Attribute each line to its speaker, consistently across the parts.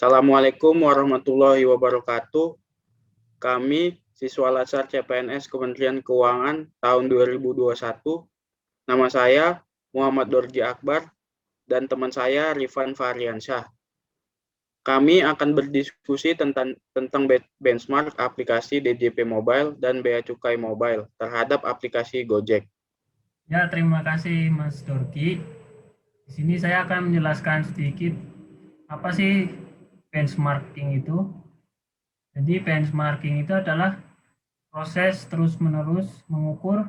Speaker 1: Assalamualaikum warahmatullahi wabarakatuh. Kami siswa Lasar CPNS Kementerian Keuangan tahun 2021. Nama saya Muhammad Dorji Akbar dan teman saya Rifan Fahriansyah. Kami akan berdiskusi tentang benchmark aplikasi DJP Mobile dan Bea Cukai Mobile terhadap aplikasi Gojek.
Speaker 2: Ya, terima kasih Mas Dorki. Di sini saya akan menjelaskan sedikit apa sih benchmarking itu. Jadi benchmarking itu adalah proses terus-menerus mengukur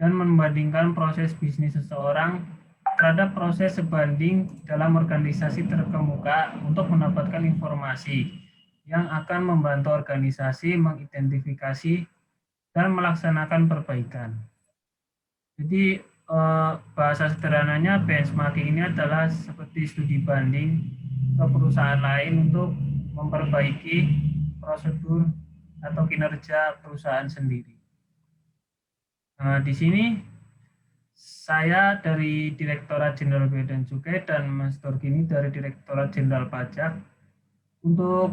Speaker 2: dan membandingkan proses bisnis seseorang terhadap proses sebanding dalam organisasi terkemuka untuk mendapatkan informasi yang akan membantu organisasi mengidentifikasi dan melaksanakan perbaikan. Jadi bahasa sederhananya benchmarking ini adalah seperti studi banding ke perusahaan lain untuk memperbaiki prosedur atau kinerja perusahaan sendiri. Di sini saya dari Direktorat Jenderal Bea dan Cukai dan Mas Dorgini dari Direktorat Jenderal Pajak. Untuk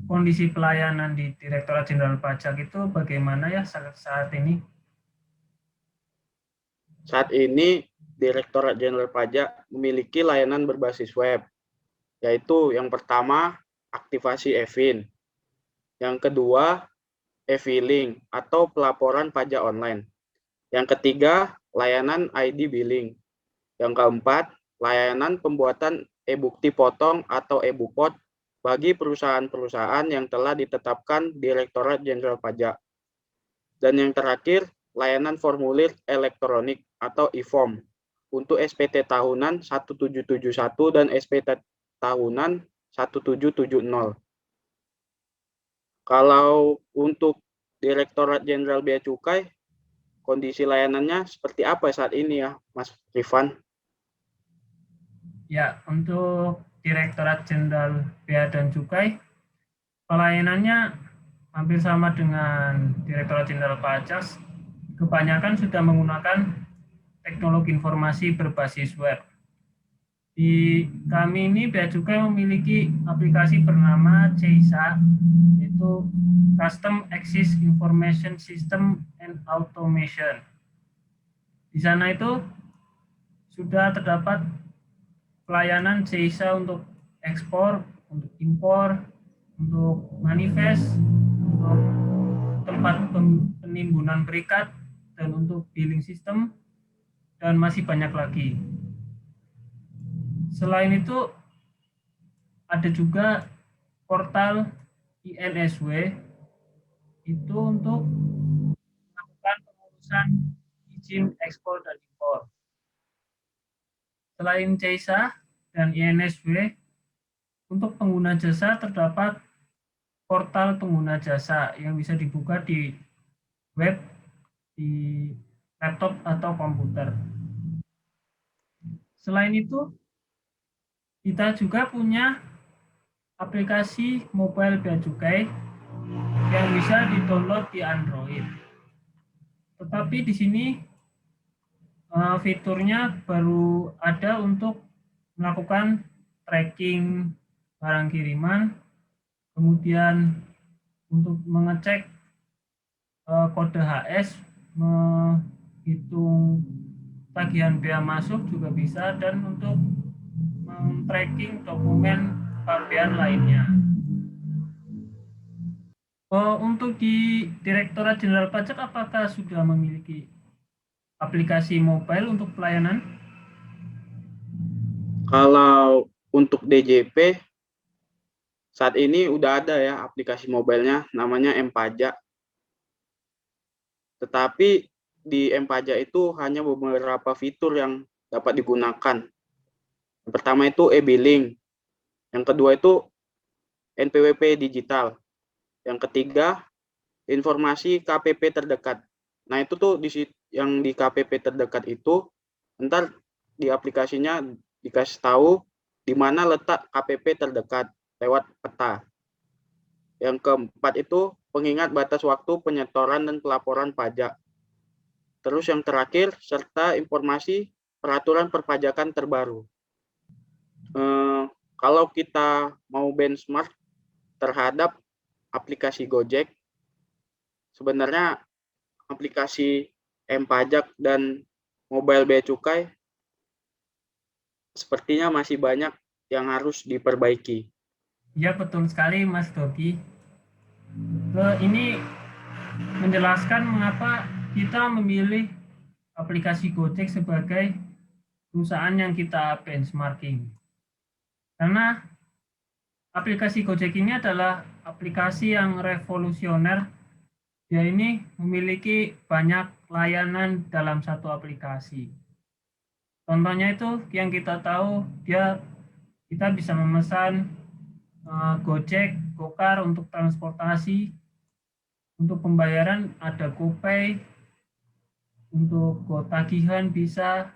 Speaker 2: kondisi pelayanan di Direktorat Jenderal Pajak itu bagaimana ya saat ini?
Speaker 1: Saat ini, Direktorat Jenderal Pajak memiliki layanan berbasis web, yaitu yang pertama, aktivasi e-fin. Yang kedua, e-filing atau pelaporan pajak online. Yang ketiga, layanan ID billing. Yang keempat, layanan pembuatan e-bukti potong atau e-bupot bagi perusahaan-perusahaan yang telah ditetapkan Direktorat Jenderal Pajak. Dan yang terakhir, layanan formulir elektronik atau e-form untuk SPT tahunan 1771 dan SPT tahunan 1770. Kalau untuk Direktorat Jenderal Bea Cukai, kondisi layanannya seperti apa saat ini ya, Mas Rifan?
Speaker 2: Ya, untuk Direktorat Jenderal Bea dan Cukai, pelayanannya hampir sama dengan Direktorat Jenderal Pajak. Kebanyakan sudah menggunakan teknologi informasi berbasis web. Di kami ini Bea Cukai memiliki aplikasi bernama CISA, yaitu Custom Access Information System and Automation. Di sana itu sudah terdapat pelayanan CISA untuk ekspor, untuk impor, untuk manifest, untuk tempat penimbunan berikat, dan untuk billing system, dan masih banyak lagi. Selain itu, ada juga portal INSW, itu untuk melakukan pengurusan izin ekspor dan impor. Selain CISA dan INSW, untuk pengguna jasa terdapat portal pengguna jasa yang bisa dibuka di web, di laptop atau komputer. Selain itu, kita juga punya aplikasi mobile Bea Cukai yang bisa di-download di Android. Tetapi di sini fiturnya baru ada untuk melakukan tracking barang kiriman, kemudian untuk mengecek kode HS, menghitung tagihan bea masuk juga bisa, dan untuk tracking dokumen pabean lainnya. Untuk di Direktorat Jenderal Pajak, apakah sudah memiliki aplikasi mobile untuk pelayanan?
Speaker 1: Kalau untuk DJP, saat ini udah ada ya aplikasi mobilenya, namanya M-Pajak. Tetapi di M-Pajak itu hanya beberapa fitur yang dapat digunakan. Yang pertama itu e-billing. Yang kedua itu NPWP digital. Yang ketiga, informasi KPP terdekat. Nah, itu tuh yang di KPP terdekat itu, ntar di aplikasinya dikasih tahu di mana letak KPP terdekat lewat peta. Yang keempat itu pengingat batas waktu penyetoran dan pelaporan pajak. Terus yang terakhir, serta informasi peraturan perpajakan terbaru. kalau kita mau benchmark terhadap aplikasi Gojek, sebenarnya aplikasi M-Pajak dan mobile Bea Cukai sepertinya masih banyak yang harus diperbaiki.
Speaker 2: Ya, betul sekali Mas Doki. Ini menjelaskan mengapa kita memilih aplikasi Gojek sebagai perusahaan yang kita benchmarking. Karena aplikasi Gojek ini adalah aplikasi yang revolusioner. Dia ini memiliki banyak layanan dalam satu aplikasi. Contohnya itu yang kita tahu, kita bisa memesan Gojek, Gokar untuk transportasi, untuk pembayaran ada GoPay, untuk tagihan bisa,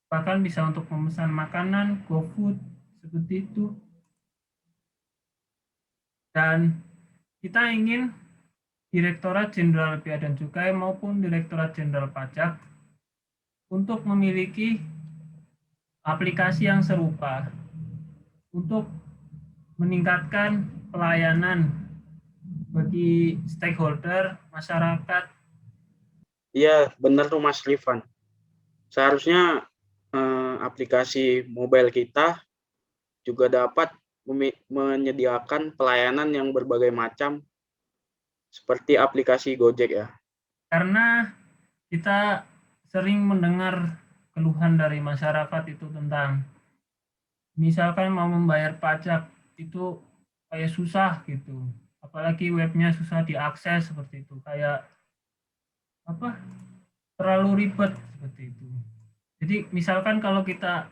Speaker 2: bahkan bisa untuk memesan makanan, GoFood, seperti itu. Dan kita ingin Direktorat Jenderal Bea dan Cukai maupun Direktorat Jenderal Pajak untuk memiliki aplikasi yang serupa untuk meningkatkan pelayanan bagi stakeholder masyarakat.
Speaker 1: Iya, benar tuh Mas Rifan. Seharusnya aplikasi mobile kita juga dapat menyediakan pelayanan yang berbagai macam seperti aplikasi Gojek ya.
Speaker 2: Karena kita sering mendengar keluhan dari masyarakat itu tentang misalkan mau membayar pajak itu kayak susah gitu. Apalagi webnya susah diakses seperti itu. Kayak apa? Terlalu ribet seperti itu. Jadi misalkan kalau kita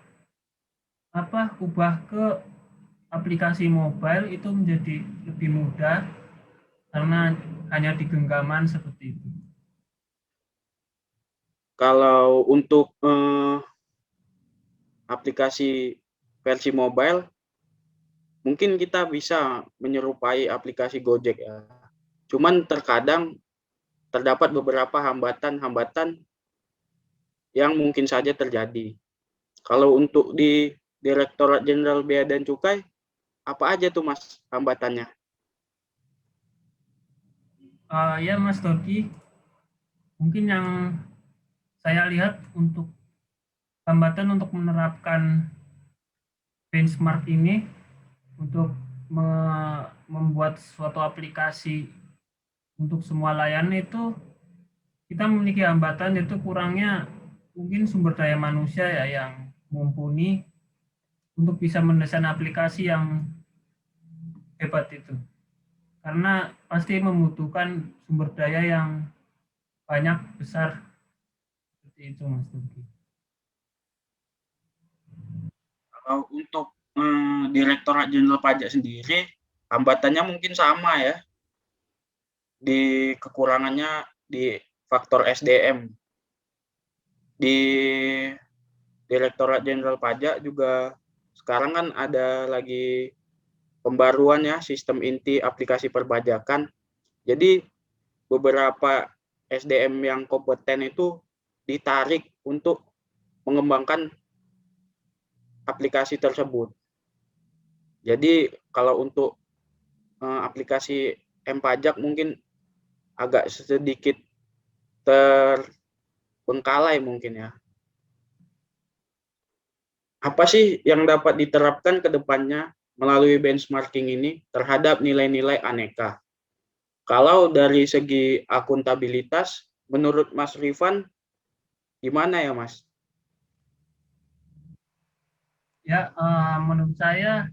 Speaker 2: ubah ke aplikasi mobile itu menjadi lebih mudah karena hanya di genggaman seperti itu.
Speaker 1: Kalau untuk aplikasi versi mobile, mungkin kita bisa menyerupai aplikasi Gojek ya. Cuman terkadang terdapat beberapa hambatan-hambatan yang mungkin saja terjadi. Kalau untuk di Direktorat Jenderal Bea dan Cukai, apa aja tuh Mas hambatannya?
Speaker 2: Ya Mas Doki, mungkin yang saya lihat untuk hambatan untuk menerapkan benchmark ini untuk membuat suatu aplikasi untuk semua layanan itu kita memiliki hambatan itu kurangnya mungkin sumber daya manusia ya yang mumpuni untuk bisa mendesain aplikasi yang hebat itu. Karena pasti membutuhkan sumber daya yang banyak besar seperti itu Mas Tuki.
Speaker 1: Kalau untuk Direktorat Jenderal Pajak sendiri, hambatannya mungkin sama ya. Di kekurangannya di faktor SDM. Di Direktorat Jenderal Pajak juga sekarang kan ada lagi pembaruan ya sistem inti aplikasi perpajakan. Jadi beberapa SDM yang kompeten itu ditarik untuk mengembangkan aplikasi tersebut. Jadi kalau untuk aplikasi M-Pajak mungkin agak sedikit terbengkalai mungkin ya. Apa sih yang dapat diterapkan ke depannya melalui benchmarking ini terhadap nilai-nilai aneka? Kalau dari segi akuntabilitas, menurut Mas Rifan, gimana ya Mas?
Speaker 2: Ya, menurut saya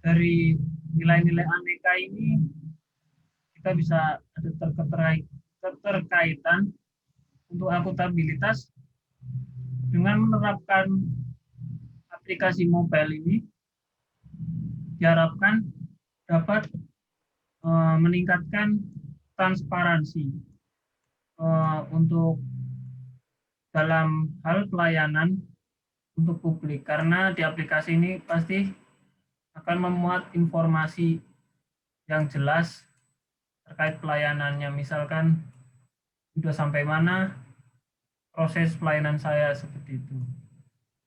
Speaker 2: dari nilai-nilai aneka ini kita bisa ada keterkaitan untuk akuntabilitas dengan menerapkan aplikasi mobile ini diharapkan dapat meningkatkan transparansi untuk dalam hal pelayanan untuk publik karena di aplikasi ini pasti akan memuat informasi yang jelas terkait pelayanannya, misalkan sudah sampai mana proses pelayanan saya seperti itu.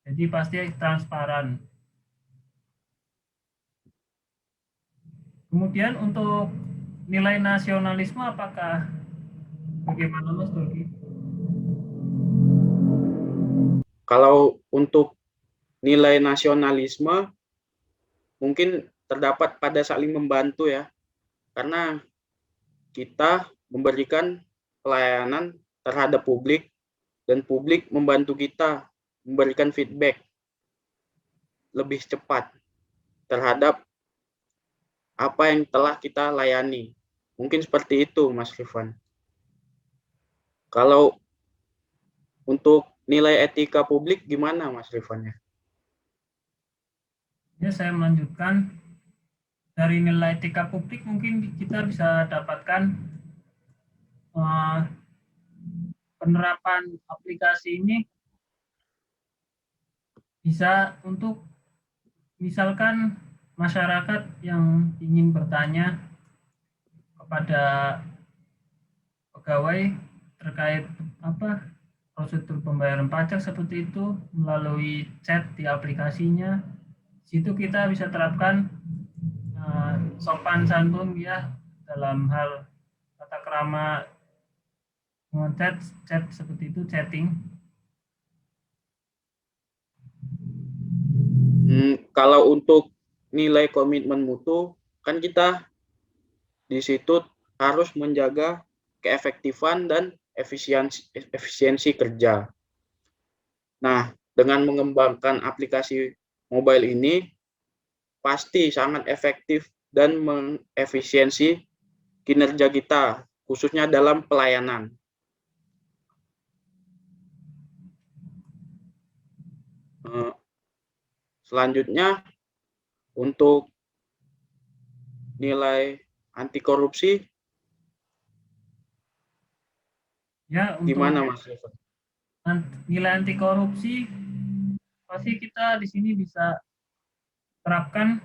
Speaker 2: Jadi pasti transparan. Kemudian untuk nilai nasionalisme apakah bagaimana Mas Turki?
Speaker 1: Kalau untuk nilai nasionalisme mungkin terdapat pada saling membantu ya, karena kita memberikan pelayanan terhadap publik dan publik membantu kita memberikan feedback lebih cepat terhadap apa yang telah kita layani. Mungkin seperti itu, Mas Rifan. Kalau untuk nilai etika publik gimana, Mas Rifan?
Speaker 2: Ya, saya melanjutkan dari nilai etika publik mungkin kita bisa dapatkan penerapan aplikasi ini bisa untuk misalkan masyarakat yang ingin bertanya kepada pegawai terkait prosedur pembayaran pajak seperti itu melalui chat di aplikasinya. Situ kita bisa terapkan sopan santun ya dalam hal tata krama chat seperti itu, chatting.
Speaker 1: Kalau untuk nilai komitmen mutu, kan kita di situ harus menjaga keefektifan dan efisiensi kerja. Nah, dengan mengembangkan aplikasi mobile ini, pasti sangat efektif dan mengefisiensi kinerja kita, khususnya dalam pelayanan. Selanjutnya, untuk nilai anti korupsi,
Speaker 2: Ya, untuk
Speaker 1: gimana Mas Rifan?
Speaker 2: nilai anti korupsi pasti kita di sini bisa terapkan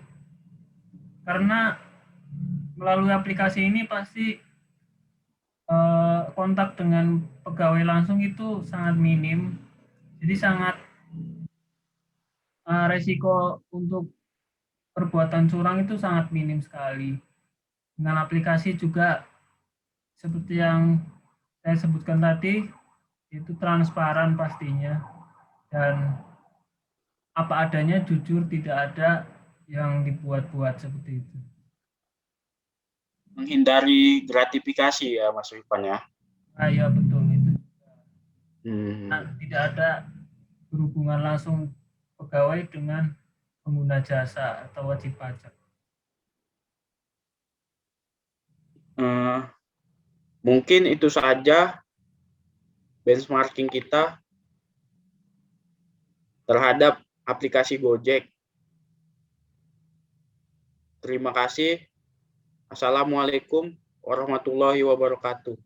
Speaker 2: karena melalui aplikasi ini pasti kontak dengan pegawai langsung itu sangat minim, jadi sangat resiko untuk perbuatan curang itu sangat minim sekali. Dengan aplikasi juga seperti yang saya sebutkan tadi, itu transparan pastinya dan apa adanya, jujur, tidak ada yang dibuat-buat seperti itu.
Speaker 1: Menghindari gratifikasi ya Mas Rifan ya.
Speaker 2: Ya betul itu.
Speaker 1: Nah,
Speaker 2: tidak ada berhubungan langsung pegawai dengan pengguna jasa atau wajib pajak.
Speaker 1: Mungkin itu saja benchmarking kita terhadap aplikasi Gojek. Terima kasih. Assalamualaikum warahmatullahi wabarakatuh.